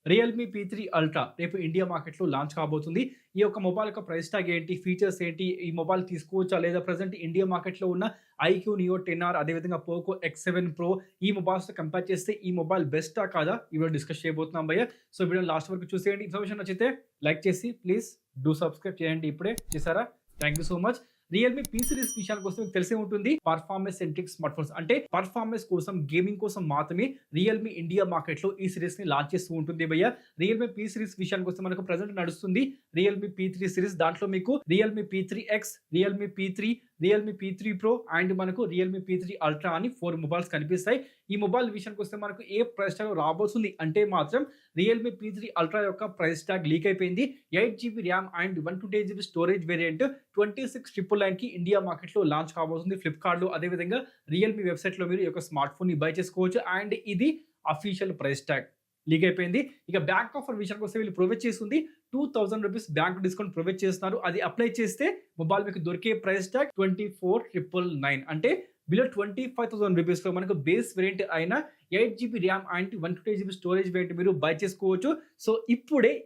Realme పీ3 ultra రేపు India మార్కెట్‌లో లాంచ్ కాబోతుంది. ఈ యొక్క మొబైల్ యొక్క ప్రైస్ టాగ్ ఏంటి? ఫీచర్స్ ఏంటి? ఈ మొబైల్ తీసుకోవచ్చా? లేదా ప్రెజెంట్ ఇండియా మార్కెట్‌లో ఉన్న ఐక్యూ నియో 10R అదేవిధంగా పోకో ఎక్స్7 ప్రో ఈ మొబైల్స్‌తో కంపేర్ చేస్తే ఈ మొబైల్ బెస్టా కాదా? ఈ వీడియో డిస్కస్ చేయబోతున్నాం భయ్యా. సో వీడియోని లాస్ట్ వరకు చూసేయండి. ఇన్ఫర్మేషన్ నచ్చితే లైక్ చేసి ప్లీజ్ డూ సబ్స్క్రైబ్ చేయండి ఇప్పుడే. చేసారా? Thank you so much. Realme P series విషయానికి వస్తే మీకు తెలిసే ఉంటుంది. పర్ఫార్మెన్స్ సెంట్రిక్ స్మార్ట్ ఫోన్స్ అంటే పర్ఫార్మెన్స్ కోసం, గేమింగ్ కోసం మాత్రమే రియల్‌మీ ఇండియా మార్కెట్‌లో ఈ సిరీస్‌ని లాంచ్ చేస్తూ ఉంటుంది భయ్యా. రియల్‌మీ పీ సిరీస్ విషయానికి వస్తే మనకు ప్రెజెంట్ నడుస్తుంది రియల్‌మీ పీ3 సిరీస్. దాంట్లో మీకు Realme పీ3 X, Realme పీ3, Realme పీ3 pro and మనకు రియల్‌మీ పీ3 అల్ట్రా అని 4 మొబైల్స్ కనిపిస్తాయి. ఈ మొబైల్ విషయానికి వస్తే మనకు ఏ ప్రైస్ ట్యాగ్ రాబోతుంది అంటే మాత్రం రియల్‌మీ పీ3 అల్ట్రా యొక్క ప్రైస్ ట్యాగ్ లీక్ అయిపోయింది. 8GB RAM and 128GB storage variant 26,999కి ఇండియా మార్కెట్‌లో లాంచ్ కాబోతుంది. ఫ్లిప్‌కార్ట్‌లో అదేవిధంగా రియల్‌మీ వెబ్‌సైట్‌లో మీరు ఈ యొక్క స్మార్ట్ ఫోన్‌ని బై చేసుకోవచ్చు. అండ్ ఇది అఫీషియల్ ప్రైస్ ట్యాగ్ లీక్ అయిపోయింది. ఇక బ్యాంక్ ఆఫర్ విషయానికి వస్తే వీళ్ళు ప్రొవైడ్ చేస్తుంది ₹2,000 బ్యాంక్ డిస్కౌంట్ ప్రొవైడ్ చేస్తున్నారు. అది అప్లై చేస్తే మొబైల్ మీకు దొరికే ప్రైస్ ట్యాగ్ 24,999 అంటే బిలో ₹25,000 లో మనకు బేస్ వేరియంట్ అయిన 8GB RAM and 128GB storage variant మీరు బై చేసుకోవచ్చు. సో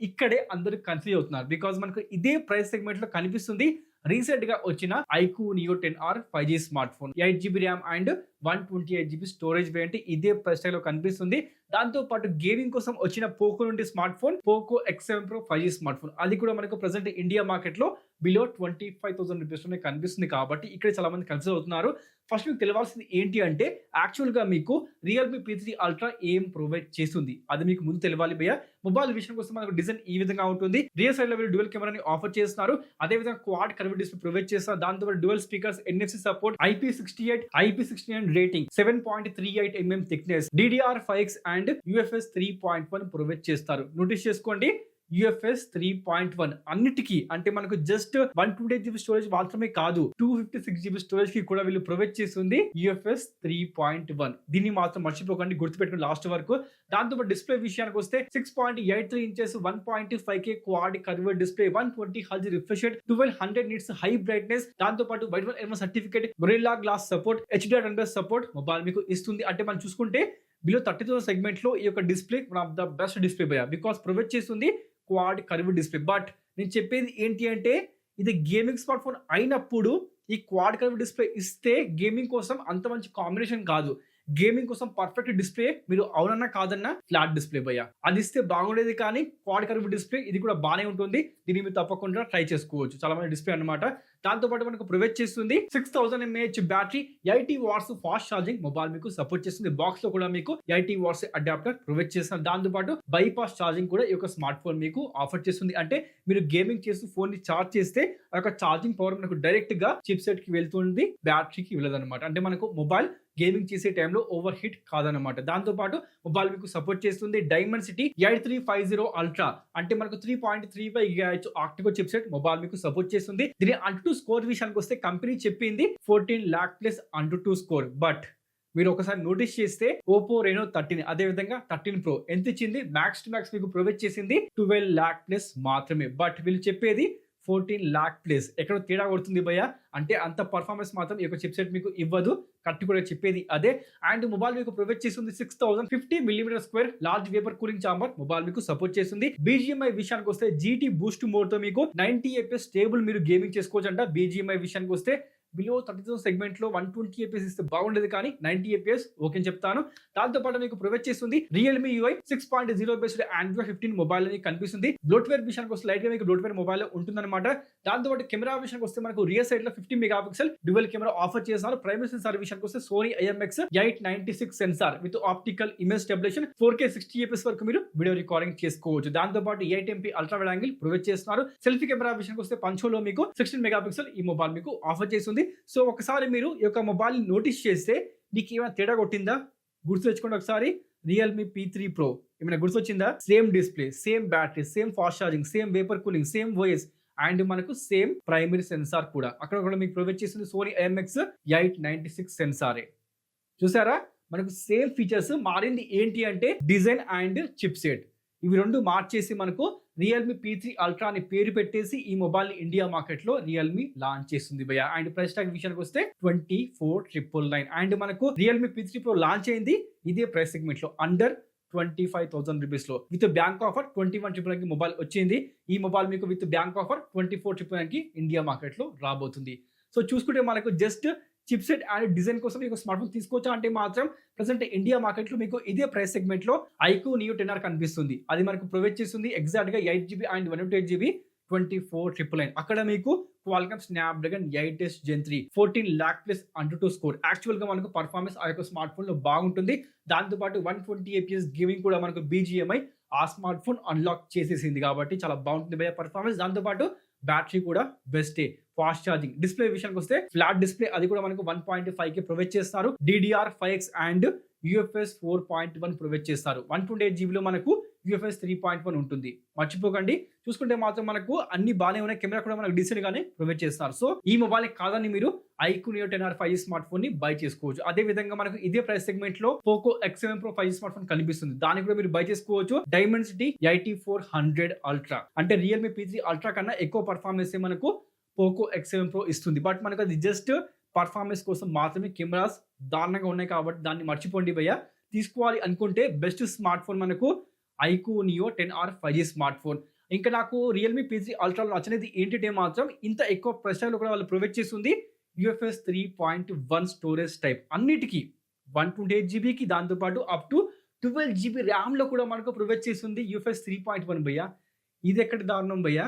ఇక్కడే అందరూ కన్ఫ్యూజ్ అవుతున్నారు. బికాజ్ మనకు ఇదే ప్రైస్ సెగ్మెంట్ లో కనిపిస్తుంది రీసెంట్ గా వచ్చిన iQOO neo 10R 5G smartphone 8GB RAM and 128GB storage variant ఇదే ప్రైస్ ట్యాగ్ లో కనిపిస్తుంది. దాంతో పాటు గేమింగ్ కోసం వచ్చిన పోకో నుండి smartphone Poco X seven pro 5G smartphone అది కూడా మనకు ప్రెసెంట్ ఇండియా మార్కెట్ లో బిలో ₹25,000 లోనే కనిపిస్తుంది. కాబట్టి ఇక్కడ చాలా మంది కన్ఫ్యూజ్ అవుతున్నారు. ఫస్ట్ మీకు తెలియాల్సింది ఏంటి అంటే యాక్చువల్ గా మీకు రియల్‌మీ పీ3 అల్ట్రా ఏం ప్రొవైడ్ చేస్తుంది అది మీకు ముందు తెలియాలి భయ్యా. మొబైల్ విషయం కోసం మనకు డిజైన్ ఈ విధంగా ఉంటుంది. రియర్ సైడ్ లో మీరు డ్యూయల్ కెమెరాని ఆఫర్ చేస్తున్నారు. అదేవిధంగా క్వాడ్ కర్వ్ డిస్ప్లే ప్రొవైడ్ చేస్తారు. దాంతో పాటు dual speakers, NFC support, IP68, IP69 rating, 7.38mm thickness, DDR5X and UFS 3.1 provide చేస్తారు. నోటీస్ చేసుకోండి UFS 3.1 అన్నిటికీ అంటే మనకు జస్ట్ 128GB స్టోరేజ్ మాత్రమే కాదు 256GB స్టోరేజ్ కి కూడా వీళ్ళు ప్రొవైడ్ చేస్తుంది UFS 3.1. దీన్ని మాత్రం మర్చిపోకండి, గుర్తుపెట్టుకుని లాస్ట్ వరకు. దాంతో డిస్ప్లే విషయానికి వస్తే 6.83 inches 1.5K quad curved display, 120Hz refresh rate, 1200 nits high brightness, దాంతో పాటు white armour certificate, Gorilla Glass support, HDR10+ support mobile మీకు ఇస్తుంది. అంటే మనం చూసుకుంటే బిలో 30,000 సెగ్మెంట్ లో ఈ యొక్క display one of the best display భయ్యా. బికాస్ ప్రొవైడ్ చేస్తుంది క్వాడ్ కర్వ్ డిస్ప్లే. బట్ నేను చెప్పేది ఏంటి అంటే ఇది గేమింగ్ స్మార్ట్ ఫోన్ అయినప్పుడు ఈ క్వాడ్ కర్వ్ డిస్ప్లే ఇస్తే గేమింగ్ కోసం అంత మంచి కాంబినేషన్ కాదు. గేమింగ్ కోసం పర్ఫెక్ట్ డిస్ప్లే మీరు అవునన్నా కాదన్నా ఫ్లాట్ డిస్ప్లే భయ్యా. అది ఇస్తే బాగుండేది కానీ క్వాడ్ కర్వ్ డిస్ప్లే ఇది కూడా బాగానే ఉంటుంది. దీన్ని మీరు తప్పకుండా ట్రై చేసుకోవచ్చు. చాలా మంది డిస్ప్లే అన్నమాట. దాంతో పాటు మనకు ప్రొవైడ్ చేస్తుంది 6000 mAh battery, 80 watts fast charging mobile మీకు సపోర్ట్ చేస్తుంది. బాక్స్ లో కూడా మీకు 80 వాట్స్ అడాప్టర్ ప్రొవైడ్ చేస్తున్నారు. దాంతో పాటు బైపాస్ ఛార్జింగ్ కూడా ఈ యొక్క స్మార్ట్ ఫోన్ మీకు ఆఫర్ చేస్తుంది. అంటే మీరు గేమింగ్ చేస్తూ ఫోన్ ని ఛార్జ్ చేస్తే ఆ యొక్క ఛార్జింగ్ పవర్ మనకు డైరెక్ట్ గా చిప్ సెట్ కి వెళ్తుంది, బ్యాటరీకి వెళ్ళదన్నమాట. అంటే మనకు మొబైల్ గేమింగ్ చేసే టైంలో ఓవర్ హీట్ కాదనమాట. దాంతో పాటు మొబైల్ మీకు సపోర్ట్ చేస్తుంది Dimensity 8350 అల్ట్రా అంటే మనకు 3.35 GHz ఆక్టికో చిప్ సెట్ మొబైల్ మీకు సపోర్ట్ చేస్తుంది. దీని అంటూ స్కోర్ విషయానికి వస్తే కంపెనీ చెప్పింది 14 lakh ప్లస్ అంటూ స్కోర్. బట్ మీరు ఒకసారి నోటీస్ చేస్తే Oppo Reno 13 అదేవిధంగా 13 Pro ఎంత ఇచ్చింది? మ్యాక్స్ టు మ్యాక్స్ మీకు ప్రొవైడ్ చేసింది 12 lakh ప్లస్ మాత్రమే. బట్ వీళ్ళు చెప్పేది 14 lakh ప్లస్. ఎక్కడ తేడా కొడుతుంది భయ్య అంటే అంత పర్ఫార్మెన్స్ మాత్రం ఈ యొక్క చిప్ సెట్ మీకు ఇవ్వదు. కరెక్ట్ కూడా చెప్పేది అదే. అండ్ మొబైల్ మీకు ప్రొవైడ్ చేస్తుంది 6050mm² large vapour cooling chamber mobile మీకు సపోర్ట్ చేస్తుంది. BGMI విషయానికి వస్తే GT బూస్ట్ మోడ్ తో మీకు 90 FPS స్టేబుల్ మీరు గేమింగ్ చేసుకోవచ్చు అంట. BGMI విషయానికి వస్తే బిలో 30,000 సెగ్మెంట్ లో 120 FPS ఇస్తే బాగుండేది కానీ 90 FPS ఓకే అని చెప్తాను. దాంతో పాటు మీకు ప్రొవైడ్ చేస్తుంది Realme UI 6.0 based Android 15 mobile అని కనిపిస్తుంది. బ్లోట్వేర్ విషయానికి వస్తే లైట్ గా మీకు బ్లోట్వేర్ మొబైల్ ఉంటుందన్నమాట. దాంతో పాటు కెమెరా విషయానికి వస్తే మనకు రియర్ సైడ్ లో 50 మెగాపిక్సెల్ డ్యూయల్ కెమెరా ఆఫర్ చేస్తున్నారు. ప్రైమరీ సెన్సార్ విషయానికి వస్తే Sony IMX896 sensor with optical image stabilisation 4K 60 FPS వరకు మీరు వీడియో రికార్డింగ్ చేసుకోవచ్చు. దాంతో పాటు 8MP ultra wide angle provide చేస్తున్నారు. సెల్ఫీ కెమెరా విషయానికి వస్తే పంచోలో మీకు 16 మెగాపిక్సెల్ ఈ మొబైల్ మీకు ఆఫర్ చేస్తుంది. సో ఒకసారి మీరు ఈ యొక్క మొబైల్ నోటీస్ చేస్తే మీకు ఏమైనా తేడా కొట్టిందా గుర్తు తెచ్చుకోండి ఒకసారి. రియల్మీ పీ3 ప్రో ఏమైనా గుర్తొచ్చిందా? Same display, same battery, same fast charging, same vapour cooling, same voice and మనకు సేమ్ ప్రైమరీ సెన్సార్ కూడా అక్కడ కూడా మీకు ప్రొవైడ్ చేస్తుంది Sony IMX896 సెన్సారే. చూసారా మనకు సేమ్ ఫీచర్స్, మారింది ఏంటి అంటే డిజైన్ అండ్ చిప్ సెట్. ఇవి రెండు మార్చేసి మనకు రియల్మీ పీ3 అల్ట్రా అని పేరు పెట్టేసి ఈ మొబైల్ ని ఇండియా మార్కెట్ లో రియల్మీ లాంచ్ చేస్తుంది భయ్య. అండ్ ప్రైస్ ట్యాగ్ విషయానికి వస్తే 24,999. అండ్ మనకు రియల్మీ పీ3 ప్రో లాంచ్ అయింది ఇదే ప్రైస్ సెగ్మెంట్ లో అండర్ 25,000 రూపీస్ లో విత్ బ్యాంక్ ఆఫర్ 21,999 కి మొబైల్ వచ్చింది. ఈ మొబైల్ మీకు విత్ బ్యాంక్ ఆఫర్ 24,999 కి ఇండియా మార్కెట్ లో రాబోతుంది. సో చూసుకుంటే మనకు జస్ట్ చిప్సెట్ అండ్ డిజైన్ కోసం మీకు స్మార్ట్ ఫోన్ తీసుకోవచ్చా అంటే మాత్రం ప్రెసెంట్ ఇండియా మార్కెట్ లో మీకు ఇదే ప్రైస్ సెగ్మెంట్ లో iQOO Neo 10R కనిపిస్తుంది. అది మనకు ప్రొవైడ్ చేస్తుంది ఎగ్జాక్ట్ గా 8GB అండ్ 128GB 24,999. అక్కడ మీకు Qualcomm Snapdragon 8S Gen 3 14 lakh plus Antutu score. Actual గా మనకు పర్ఫార్మెన్స్ ఆ యొక్క స్మార్ట్ ఫోన్ లో బాగుంటుంది. దాంతో పాటు 120 FPS గేమింగ్ కూడా మనకు BGMI ఆ స్మార్ట్ ఫోన్ అన్లాక్ చేసేసింది కాబట్టి చాలా బాగుంటుంది భయ పర్ఫార్మెన్స్. దాంతో పాటు బ్యాటరీ కూడా బెస్టే. Fast charging. డిస్ప్లే విషయానికి వస్తే ఫ్లాట్ డిస్ప్లే అది కూడా మనకు 1.5K ప్రొవైడ్ చేస్తారు. DDR5X అండ్ UFS 4.1 ప్రొవైడ్ చేస్తారు. 128GB లో మనకు UFS 3.1 ఉంటుంది. మర్చిపోకండి. చూసుకుంటే మాత్రం మనకు అన్ని బాగానే ఉన్నాయి. కెమెరా కూడా మనకు డీసెంట్ గానే ప్రొవైడ్ చేస్తారు. సో ఈ మొబైల్ కాదని మీరు iQOO Neo 10R 5G smart phone ని బై చేసుకోవచ్చు. అదే విధంగా మనకు ఇదే ప్రైస్ సెగ్మెంట్ లో Poco X7 Pro 5G smart phone కనిపిస్తుంది. దాన్ని కూడా మీరు బై చేసుకోవచ్చు. Dimensity 8400 Ultra అంటే Realme P3 Ultra కన్నా ఎక్కువ పర్ఫార్మెన్స్ మనకు Poco X7 Pro ఇస్తుంది. బట్ మనకు అది జస్ట్ పర్ఫార్మెన్స్ కోసం మాత్రమే. కెమెరాస్ దారుణంగా ఉన్నాయి కాబట్టి దాన్ని మర్చిపోండి భయ్య. తీసుకోవాలి అనుకుంటే బెస్ట్ స్మార్ట్ ఫోన్ మనకు iQOO Neo 10R 5G smart phone. ఇంకా నాకు Realme P3 Ultra నచ్చినది ఏంటంటే మాత్రం ఇంత ఎక్కువ ప్రైస్ లో కూడా వాళ్ళు ప్రొవైడ్ చేస్తుంది UFS 3.1 స్టోరేజ్ టైప్ అన్నిటికీ 128GB కి దాంతో పాటు అప్ టు 12GB ర్యామ్ లో కూడా మనకు ప్రొవైడ్ చేస్తుంది UFS 3.1 భయ్య. ఇది ఎక్కడ దారుణం భయ్య.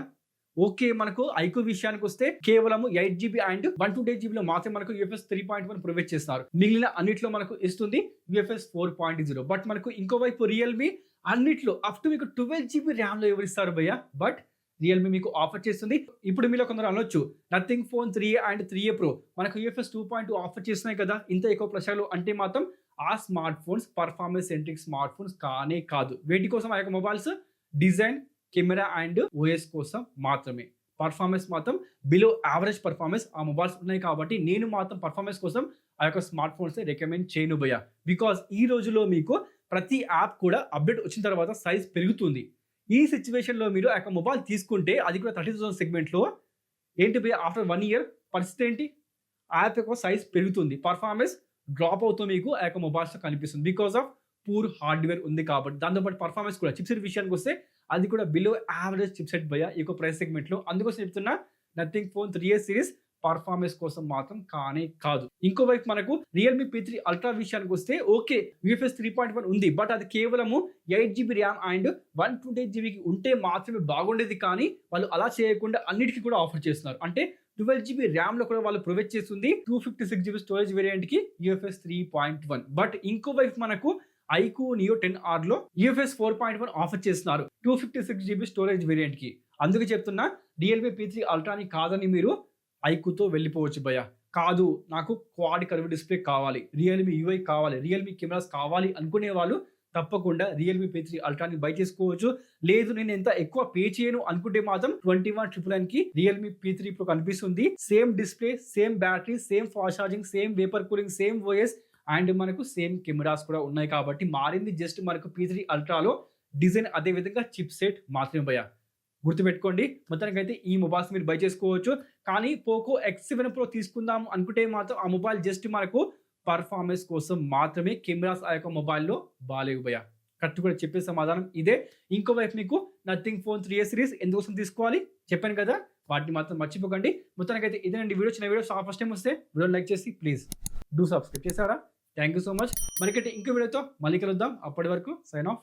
ఓకే మనకు iQOO విషయానికి వస్తే కేవలం 8GB అండ్ 128GB లో మాత్రమే మనకు UFS 3.1 ప్రొవైడ్ చేస్తున్నారు. మిగిలిన అన్నిట్లో మనకు ఇస్తుంది UFS 4.0. బట్ మనకు ఇంకోవైపు రియల్మీ అన్నిట్లో అప్ టు మీకు 12GB ర్యామ్ లో ఎవరిస్తారు భయ్య. బట్ రియల్మీ మీకు ఆఫర్ చేస్తుంది. ఇప్పుడు మీలో కొందరు అనొచ్చు nothing phone 3A and 3A Pro మనకు UFS 2.2 ఆఫర్ చేస్తున్నాయి కదా ఇంత ఎక్కువ ప్రచారాలు అంటే మాత్రం ఆ smart phones performance centric smart phones కానే కాదు. వేటి కోసం ఆ యొక్క mobiles design camera and OS కోసం మాత్రమే. పర్ఫార్మెన్స్ మాత్రం బిలో యావరేజ్ పర్ఫార్మెన్స్ ఆ మొబైల్స్ ఉన్నాయి కాబట్టి నేను మాత్రం పర్ఫార్మెన్స్ కోసం ఆ యొక్క స్మార్ట్ ఫోన్స్ రికమెండ్ చేయను భయ్య. బికాస్ ఈ రోజులో మీకు ప్రతి యాప్ కూడా అప్డేట్ వచ్చిన తర్వాత సైజ్ పెరుగుతుంది. ఈ సిచ్యువేషన్ లో మీరు ఆ యొక్క మొబైల్ తీసుకుంటే అది కూడా 30,000 సెగ్మెంట్ లో ఏంటి భయ్య ఆఫ్టర్ 1 year పరిస్థితి ఏంటి? యాప్ యొక్క సైజ్ పెరుగుతుంది. పర్ఫార్మెన్స్ డ్రాప్ అవుతూ మీకు ఆ యొక్క మొబైల్స్ కనిపిస్తుంది. బికాస్ ఆఫ్ పూర్ హార్డ్వేర్ ఉంది కాబట్టి. దాంతోపాటు పర్ఫార్మెన్స్ కూడా చిప్సెట్ విషయానికి వస్తే అది కూడా బిలో యావరేజ్ చిప్సెట్ భయ్య ఈ యొక్క ప్రైస్ సెగ్మెంట్ లో. అందుకోసం చెప్తున్నా nothing phone 3A series performance కోసం మాత్రం కానే కాదు. ఇంకోవైపు మనకు Realme P3 Ultra విషయానికి వస్తే ఓకే UFS 3.1 ఉంది. బట్ అది కేవలము 8GB ర్యామ్ అండ్ 128GB ఉంటే మాత్రమే బాగుండేది. కానీ వాళ్ళు అలా చేయకుండా అన్నిటికీ కూడా ఆఫర్ చేస్తున్నారు. అంటే 12GB ర్యామ్ లో కూడా వాళ్ళు ప్రొవైడ్ చేస్తుంది 256GB స్టోరేజ్ వేరియంట్ కి UFS 3.1. బట్ ఇంకోవైపు మనకు iQOO Neo 10R లో UFS 4.1 ఆఫర్ చేస్తున్నారు 256GB స్టోరేజ్ వేరియంట్ కి. అందుకే చెప్తున్నా Realme P3 Ultra ని కాదని మీరు iQOO తో వెళ్ళిపోవచ్చు భయ్య. కాదు నాకు క్వాడ్ కర్వ్ డిస్ప్లే కావాలి, Realme UI కావాలి, Realme కెమెరాస్ కావాలి అనుకునే వాళ్ళు తప్పకుండా Realme P3 Ultra ని బై చేసుకోవచ్చు. లేదు నేను ఎంత ఎక్కువ పే చేయను అనుకుంటే మాత్రం 21,999 కి Realme P3 Pro కనిపిస్తుంది. Same display, same battery, same fast charging, same vapour cooling, same OS and మనకు సేమ్ కెమెరాస్ కూడా ఉన్నాయి కాబట్టి మారింది జస్ట్ మనకు P3 Ultra లో డిజైన్ అదే విధంగా చిప్ సెట్ మాత్రమే భయ్య. గుర్తుపెట్టుకోండి. మొత్తానికి అయితే ఈ మొబైల్స్ మీరు బై చేసుకోవచ్చు. కానీ Poco X7 Pro తీసుకుందాం అనుకుంటే మాత్రం ఆ మొబైల్ జస్ట్ మనకు పర్ఫార్మెన్స్ కోసం మాత్రమే. కెమెరాస్ ఆ యొక్క మొబైల్లో బాలేవు భయ్య. కరెక్ట్ కూడా చెప్పే సమాధానం ఇదే. ఇంకోవైపు మీకు నథింగ్ ఫోన్ 3A సిరీస్ ఎందుకోసం తీసుకోవాలి చెప్పాను కదా, వాటిని మాత్రం మర్చిపోకండి. మొత్తానికి అయితే ఇదేనండి వీడియో. చిన్న వీడియో ఫస్ట్ టైం వస్తే వీడియో లైక్ చేసి ప్లీజ్ డూ సబ్స్క్రైబ్ చేసారా. Thank you so much. మనకైతే ఇంకో వీడియోతో మళ్ళీ కలుద్దాం. అప్పటి వరకు సైన్ ఆఫ్.